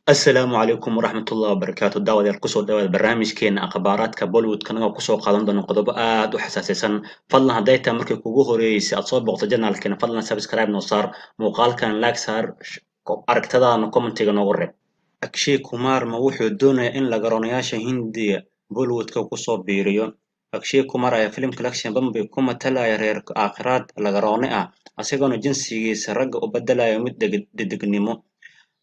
السلام عليكم ورحمة الله وبركاته دعوة القصة دعوة البرنامج كين أخبارات كبوليوود كنا قصة قادم دون قضاء وحساسا فضلا هدايتا مركي كوجو رئيس أصاب وقت جنا لكن فضلا سبسكرايب نصار مقال كان لايك صار أركتدا نكومنتي نوري أكشي كومار موحو الدنيا إن لقرانياشا هندي بوليوود كوكوسو بيريون أكشي كومار يا فيلم كلاكشن بمبي كوما تلا يا رير آخرات لقرانيا أسيغانو جنسي سرق وبدلا يمد دقنيمو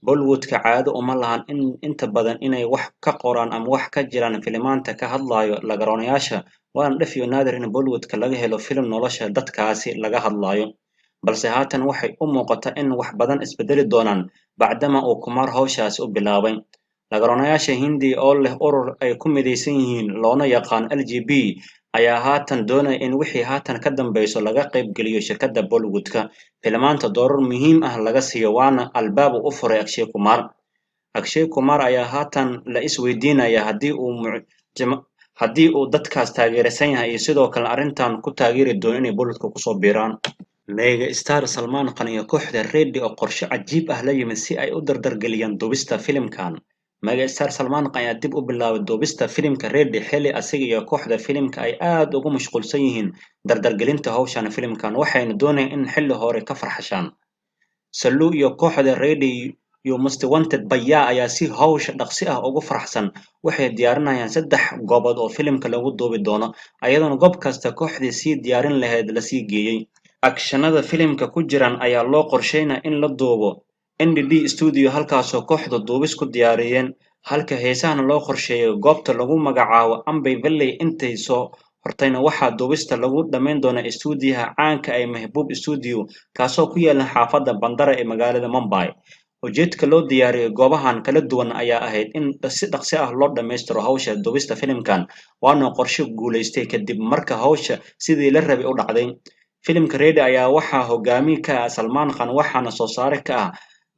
Bollywood-ka caado uma lahan inta badan inay wax ka qoraan ama wax ka jiraan filimaanta ka hadlayo lagaronayaasha waana dhif iyo naadir in Bollywood-ka laga helo filim nolosha dadkaasi laga hadlayo balse haatan waxay u muuqataa in wax badan isbedeli doonaan bacdama uu Kumar hawshaasi u bilaabay lagaronayaasha Hindi oo leh urur ay ku midaysan yihiin loona yaqaan LGB ayaa haatan doonaya in wixii haatan ka dambayso laga qayb geliyo shirkadda Bollywood-ka filimaanta doorar muhiim ah laga siiyo waana albaab u furay Akshay Kumar ayaa haatan la isweydiinaya haddii uu dadkaas taageersan yahay iyo sidoo kale arrintan ku taageeri doono inay Bollywood-ka kusoo biiraan Mega Star Salman Khan iyo kooxda Reddy oo qorshe cajiib ah la yimid si ay u dardargeliyaan duubista filimkan Mega Star Salman Khan ayaa dib u bilaabay duubista filimka Reddy xilli asiga iyo kooxda filimka ay aad ugu mashquulsan yihiin dardargelinta hawshan filimkan waxayna doonayaan in xilli hore ka farxashaan Sallu iyo kooxda Reddy iyo Most Wanted Baya ayaa si hawsha dhaqsi ah ugu faraxsan waxay diyaarinayaan 3 goobood oo filimka lagu duubi doono ayadoona goob kasta kooxdii sii diyaarin lahayd la sii geeyay akshanada filimka ku jiran ayaa loo qorsheynaa in la duubo NDD Studio halkaasoo kooxda duubis ku diyaariyeen halka heesahana loo qorsheeyo goobta lagu magacaabo Ambay Valley intay soo hortayna waxaa duubista lagu dhammayn doonaa istuudiyaha caanka ee Mehboob Studio kaasoo ku yaala xaafadda Bandara ee magaalada Mumbai ujeedka loo diyaariyay goobahan kala duwan ayaa ahayd in si dhaqsi ah loo dhammaystiro hawsha duubista filimkan waana qorshe guuleystay kadib marka hawsha sidii la rabay u dhacday filimka Reddy ayaa waxaa hogaamiye ka ah Salman Khan waxaana soo saare ka ah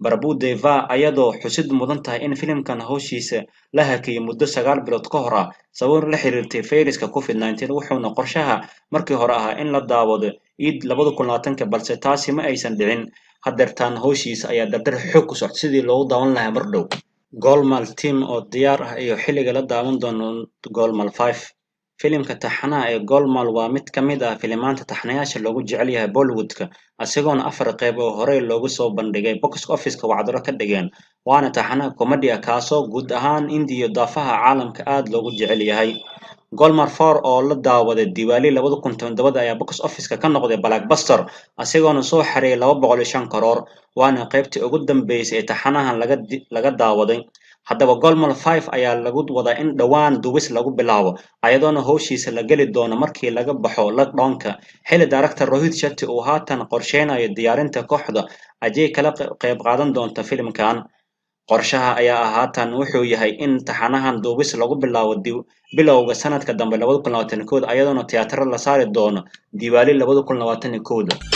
Prabhu Deva ayadoo xusid mudan tahay in filimkan hawshiisa la hakiyay muddo 9 bilood ka hor ah sabab la xiriirtay fayraska COVID-19 wuxuuna qorshaha markii hore ahaa in la daawado Eid 2020 balse taasi ma aysan dhicin haddeertaan hawshiisa ayaa dardar xoog ku socda sidii loogu daawan lahaa mar dhow Golmaal team oo diyaar ah iyo xilliga la daawan doono Golmaal 5 filimka taxanaha ee Golmaal waa mid ka mid ah filimaanta taxanayaasha loogu jecel yahay Bollywood-ka asigoona 4 qayb oo hore loogu soo bandhigay box office-ka wacdaro ka dhigeen waana taxanaha comedy ah kaasoo guud ahaan India iyo daafaha caalamka aad loogu jecel yahay Golmaal 4 oo la daawaday Diwali 2017 ayaa box office-ka ka noqday blockbuster asigoona soo xareeyay 205 karoor waana qaybtii ugu dambeysay ee taxanahan laga daawaday haddaba Golmaal 5 ayaa lagu wadaa in dhawaan duubis lagu bilaabo ayadoona hawshiisa la geli doono markii laga baxo lockdown-ka xilli director Rohit Shetty uu haatan qorsheynayo diyaarinta kooxda ajay kala qayb qaadan doonta filimkan qorshaha ayaa haatan wuxuu yahay in taxanahan duubis lagu bilaabo bilowga sanadka dambe 2021 ayadoona tiyaatarada la saari doono Diwali 2021